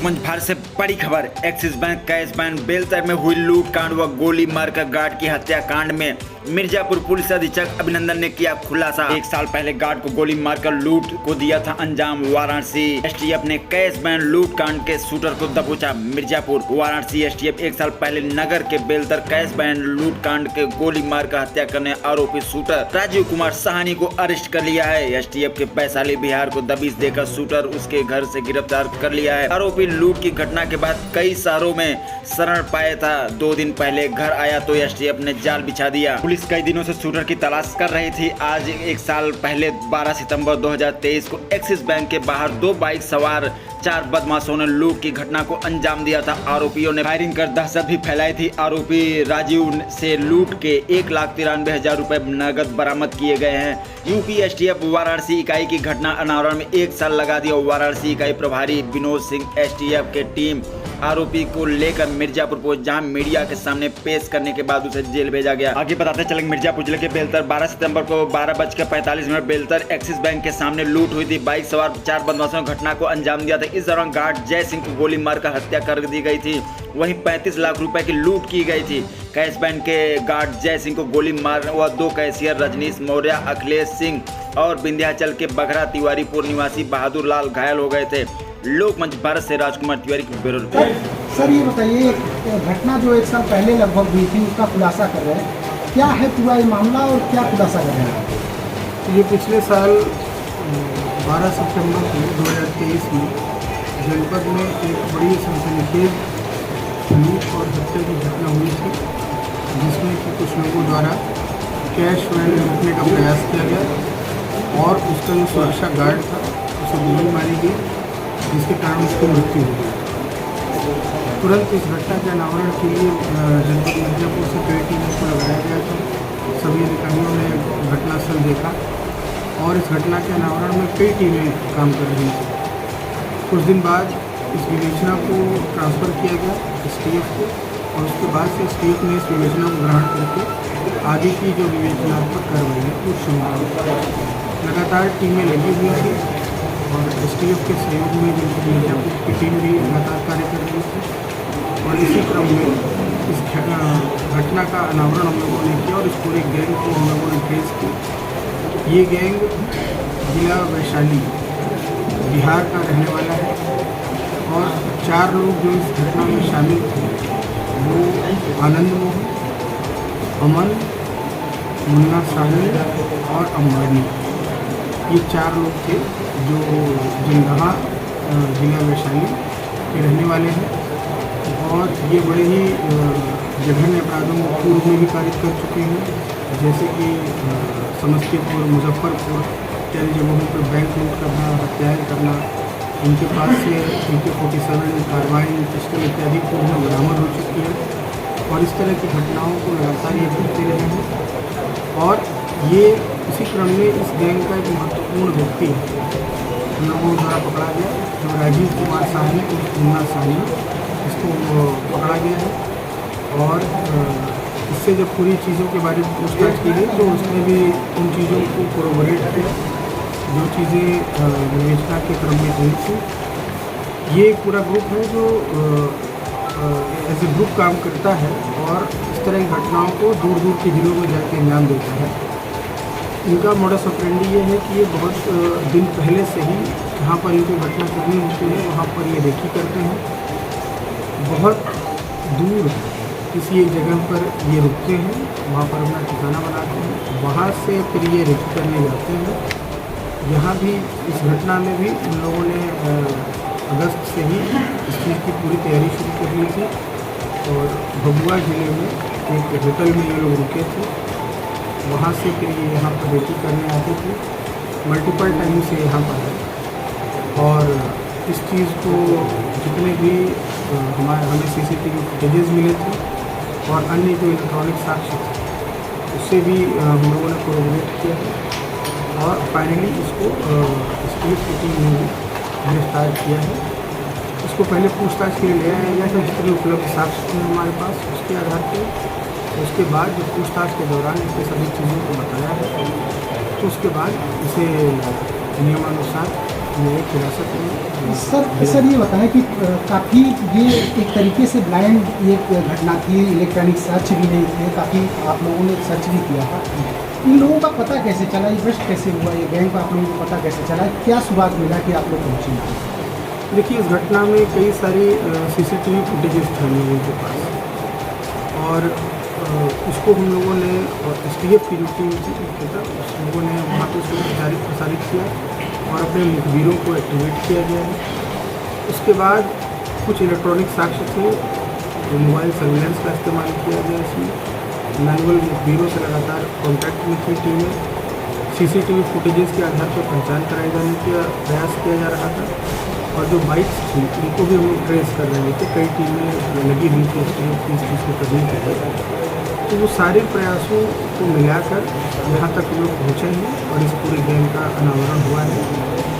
लोकमंच भारत से बड़ी खबर। एक्सिस बैंक कैश बैंक बेलतर में हुई लूट कांड व गोली मारकर गार्ड की हत्या कांड में मिर्जापुर पुलिस अधीक्षक अभिनंदन ने किया खुलासा। 1 साल पहले गार्ड को गोली मारकर लूट को दिया था अंजाम। वाराणसी एसटीएफ ने कैश बैंक लूट कांड के शूटर को दबोचा। मिर्जापुर वाराणसी एसटीएफ 1 साल पहले नगर के बेलतर कैश बैंक लूट कांड के गोली मारकर हत्या करने आरोपी शूटर राजीव कुमार साहनी को अरेस्ट कर लिया है। एसटीएफ के वैशाली बिहार को दबिश देकर शूटर उसके घर से गिरफ्तार कर लिया है। आरोपी लूट की घटना के बाद कई शहरों में शरण पाया था। 2 दिन पहले घर आया तो एसटीएफ ने जाल बिछा दिया। पुलिस कई दिनों से शूटर की तलाश कर रही थी। आज 1 साल पहले 12 सितंबर 2023 को एक्सिस बैंक के बाहर 2 बाइक सवार 4 बदमाशों ने लूट की घटना को अंजाम दिया था। आरोपियों ने फायरिंग कर दहशत भी फैलाई थी। आरोपी राजीव से लूट के 1,93,000 रुपए नगद बरामद किए गए हैं। यूपी एसटीएफ वाराणसी इकाई की घटना अनावरण में 1 साल लगा दिया। वाराणसी इकाई प्रभारी विनोद सिंह एसटीएफ के टीम आरोपी को लेकर मिर्जापुर पहुंच, जहां मीडिया के सामने पेश करने के बाद उसे जेल भेजा गया। आगे बताते चलेंगे, मिर्जापुर जिले के बेलतर 12 सितंबर को 12:45 बेलतर एक्सिस बैंक के सामने लूट हुई थी। बाइक सवार 4 बदमाशों ने घटना को अंजाम दिया था। इस दौरान गार्ड जय सिंह को गोली मारकर हत्या कर दी गई थी। वहीं 35 लाख रुपए की लूट की गई थी। कैश बैंक के गार्ड जय सिंह को गोली मार व 2 कैशियर रजनीश मौर्य, अखिलेश सिंह और विंध्याचल के बघरा तिवारीपुर निवासी बहादुर लाल घायल हो गए थे। लोकमंच भारत से राजकुमार तिवारी की ब्यूरो रिपोर्ट। सर ये बताइए, घटना जो 1 साल पहले लगभग हुई थी उसका खुलासा कर रहे हैं, क्या है पूरा ये मामला और क्या खुलासा कर रहे हैं? ये पिछले साल 12 सितंबर को 2023 में जनपद में एक बड़ी सनसनीखेज लूट और हत्या की घटना हुई थी, जिसमें कि कुछ लोगों द्वारा कैश वैन लूटने का प्रयास किया गया और उसका जो सुरक्षा गार्ड था उसे गोली मारी गई, जिसके कारण उसकी मृत्यु हो गई। तुरंत इस घटना के अनावरण के लिए जनपद मिर्जापुर से कई टीमों को लगाया गया था। सभी अधिकारियों ने घटनास्थल देखा और इस घटना के अनावरण में कई टीमें काम कर रही थी। कुछ दिन बाद इस विवेचना को ट्रांसफ़र किया गया एसटीएफ को और उसके बाद से एसटीएफ ने इस विवेचना को ग्रहण करके आगे की जो विवेचनात्मक कार्रवाई है वो शुरू की। लगातार टीमें लगी हुई थी और एसटीएफ के सहयोग में जनपद मिर्जापुर की टीम भी लगातार कार्य कर रही थी और इसी क्रम में इस घटना का अनावरण हम लोगों ने किया और इस पूरे गैंग को हम लोगों ने ट्रेस किया। ये गैंग जिला वैशाली बिहार का रहने वाला है और 4 लोग जो इस घटना में शामिल थे वो आनंद मोहन, अमन, मुन्ना साहनी और अंबानी, ये 4 लोग थे जो जिंदहा जिला वैशाली के रहने वाले हैं और ये बड़े ही जघन्य अपराधों में पूर्व में भी कार्य कर चुके हैं, जैसे कि समस्तीपुर, मुजफ्फरपुर कई जगहों पर बैंक लूट करना, हत्याएँ करना। इनके पास से AK-47 कार्बाइन, पिस्टल इत्यादि पूर्व में बरामद हो चुकी है और इस तरह की घटनाओं को लगातार ये करते रहे हैं। और ये इसी क्रम में इस गैंग का एक महत्वपूर्ण व्यक्ति हम लोगों द्वारा पकड़ा गया, जो राजीव कुमार साहनी और मुन्ना साहनी, इसको पकड़ा गया है। और इससे जब पूरी चीज़ों के बारे में पूछताछ की गई तो उसमें भी उन चीज़ों को कोरोबोरेट किया जो चीज़ें विवेचना के क्रम में हुई थी। ये एक पूरा ग्रुप है जो एज ए ग्रुप काम करता है और इस तरह की घटनाओं को दूर दूर के जिलों में जाके अंजाम देता है। इनका मोडस ऑपरेंडी ये है कि ये बहुत दिन पहले से ही जहाँ पर इनको घटना करनी होती है वहाँ पर ये रेकी करते हैं। बहुत दूर किसी एक जगह पर ये रुकते हैं, वहाँ पर अपना ठिकाना बनाते हैं, वहाँ से फिर ये रेकी करने जाते हैं। यहाँ भी इस घटना में भी उन लोगों ने अगस्त से ही इस चीज़ की पूरी तैयारी शुरू कर ली थी और भभुआ ज़िले में एक होटल में ये लोग रुके थे, वहाँ से फिर ये यहाँ पर रेकी करने आते थे। मल्टीपल टाइम से यहाँ पर है और इस चीज़ को जितने भी हमें CCTV फुटेजेस मिले थे और अन्य जो इलेक्ट्रॉनिक साक्ष्य थे उससे भी हम लोगों ने कोरोबोरेट किया है और फाइनली इसको एसटीएफ की टीम ने गिरफ्तार किया है। इसको पहले पूछताछ के लिए ले आया गया था, जितने उपलब्ध साक्ष्य थे हमारे पास उसके आधार पर। उसके बाद जब पूछताछ के दौरान इसके सभी चीज़ों को बताया है तो उसके बाद इसे नियमानुसार ये खुलासा करेंगे। सर ये बताएं कि काफ़ी ये एक तरीके से ब्लाइंड एक घटना थी, इलेक्ट्रॉनिक सर्च भी नहीं थे, काफ़ी आप लोगों ने सर्च भी किया था। इन लोगों का पता कैसे चला, ये ब्रस्ट कैसे हुआ, ये गैंग का आप लोगों को पता कैसे चला, क्या सुराग मिला कि आप लोग पहुँचे? देखिए, इस घटना में कई सारी CCTV फुटेजेस थे हम लोगों के पास, और उसको हम लोगों ने STF की जो टीम थी उस लोगों ने वहाँ पे उसको प्रसारित किया और अपने मुखबिरों को एक्टिवेट किया गया है। उसके बाद कुछ इलेक्ट्रॉनिक साक्ष्य थे, जो मोबाइल सर्विलेंस का इस्तेमाल किया गया इसमें। मैनुअल मुखबिरों से लगातार कॉन्टैक्ट में थी टीमें। CCTV फुटेजेस के आधार पर पहचान कराए जाने का प्रयास किया जा रहा था, और जो बाइक्स थी उनको भी हम लोग ट्रेस कर रहे थे। कई टीमें लगी हुई थी इस चीज़ को करने के लिए। तो वो सारे प्रयासों को मिलाकर यहाँ तक हम लोग पहुँचे हैं और इस पूरे गेम का अनावरण हुआ है।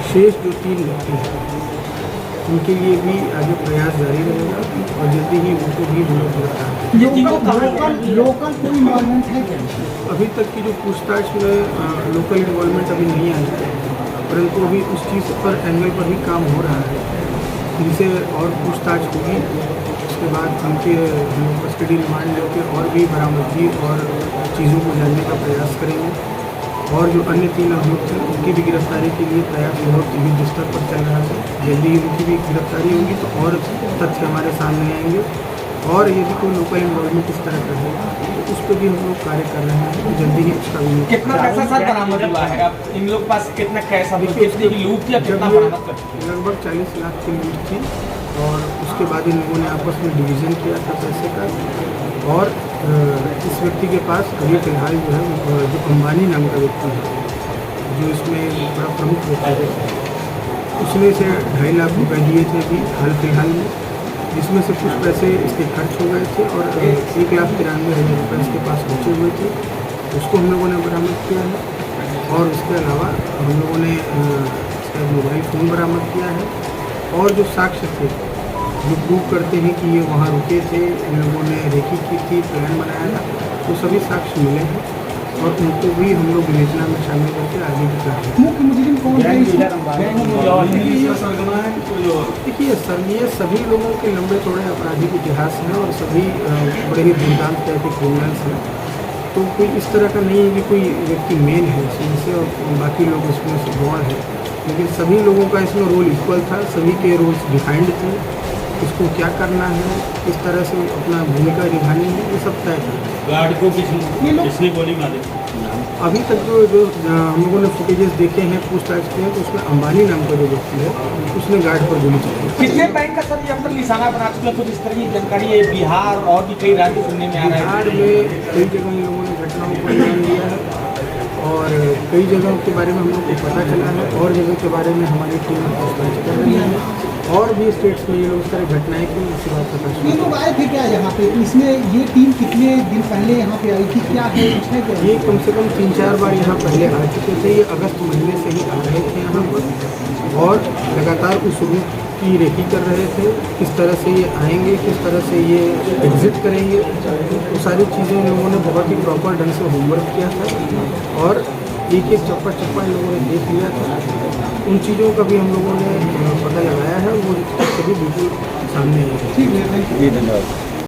शेष जो 3 व्यक्ति हैं उनके लिए भी आगे प्रयास जारी रहेगा और जल्दी ही उनको भी हम लोग गिरफ्तार। लोकल कोई इन्वॉल्वमेंट है क्या? अभी तक की जो पूछताछ में लोकल इन्वॉल्वमेंट अभी नहीं आई है, परंतु अभी उस चीज़ पर एंगल पर भी काम हो रहा है, जिनसे और पूछताछ होगी। उसके बाद उनके कस्टडी रिमांड लेकर और भी बरामदगी और चीज़ों को जानने का प्रयास करेंगे। और जो अन्य 3 अभियुक्त थे उनकी भी गिरफ्तारी के लिए प्रयास बहुत युद्ध स्तर पर चल रहा है। जल्दी ही उनकी भी गिरफ्तारी होगी तो और तथ्य हमारे सामने आएंगे, और यदि कोई लोकल इन्वॉल्वमेंट इस तरह का है तो उस पर भी हम लोग कार्य कर रहे हैं। तो जल्दी ही उसका भी कितना पैसा सर बरामद हुआ है? अब इन लोग के पास कितना कैश अभी कितने की लूट किया, कितना बरामद कर? लगभग 40 लाख की लूट थी, और उसके बाद इन लोगों ने आपस में डिवीज़न किया था पैसे का। और इस व्यक्ति के पास अभी फिलहाल जो है जो अंबानी नाम का व्यक्ति है, जो इसमें बड़ा प्रमुख व्यक्ति है, उसने से 2.5 लाख रुपए दिए थे अभी हाल फिलहाल में, जिसमें से कुछ पैसे इसके खर्च हो गए थे और 1,93,000 रुपये इसके पास बचे हुए थे। उसको हम लोगों ने बरामद किया है, और उसके अलावा हम लोगों ने इसका मोबाइल फ़ोन बरामद किया है। और जो साक्ष्य थे जो प्रूव करते हैं कि ये वहाँ रुके थे, इन लोगों ने रेकी की थी, प्लान बनाया था, तो सभी साक्ष्य मिले हैं और उनको भी हम लोग विवेचना में शामिल करके आगे भी कर रहे हैं। मुख्य मुजरिम कौन है? देखिए सर, ये सभी लोगों के लंबे चौड़े आपराधिक इतिहास हैं और सभी बड़े ही दुर्दांत टाइप के क्रिमिनल्स हैं। तो कोई इस तरह का नहीं है कि कोई व्यक्ति मेन है इसमें से और बाकी लोग इसमें से गौर है, लेकिन सभी लोगों का इसमें रोल इक्वल था, सभी के रोल्स डिफाइंड थे। इसको क्या करना है, किस तरह से अपना भूमिका निभानी है, ये सब तय था। गार्ड को किसने गोली मारी? अभी तक जो हम लोगों ने फुटेजेस देखे हैं, पूछताछ किए हैं, तो उसमें अंबानी नाम का जो व्यक्ति है उसने गार्ड पर गोली चलाई। कितने बैंक का सर ये अब तक निशाना बना चुका? कुछ इस तरह की जानकारी है बिहार और भी कई राज्य सुनने में आ रहा है। बिहार में कई जगह इन लोगों ने घटनाओं को अंजाम दिया है और कई जगहों के बारे में हम लोग को पता चला है, और जगह के बारे में हमारी टीम पूछताछ कर रही है। और भी स्टेट्स में ये लोग इस तरह घटनाएँ की उसके बाद पता ये लोग आए थे क्या यहाँ पे? इसमें ये टीम कितने दिन पहले यहाँ पे आई थी, क्या है कुछ है क्या? ये कम से कम 3-4 बार यहाँ पहले आ चुके थे। ये अगस्त महीने से ही आ रहे थे यहाँ पर और लगातार उस रूट की रेकी कर रहे थे, किस तरह से ये आएंगे, किस तरह से ये एग्जिट करेंगे। तो सारी चीज़ें इन लोगों ने बहुत ही प्रॉपर ढंग से होमवर्क किया था और एक चप्पा इन लोगों ने देख लिया था। उन चीज़ों का भी हम लोगों ने पता लगाया है, वो सभी बिल्कुल सामने है। ठीक है, थैंक यू। धन्यवाद।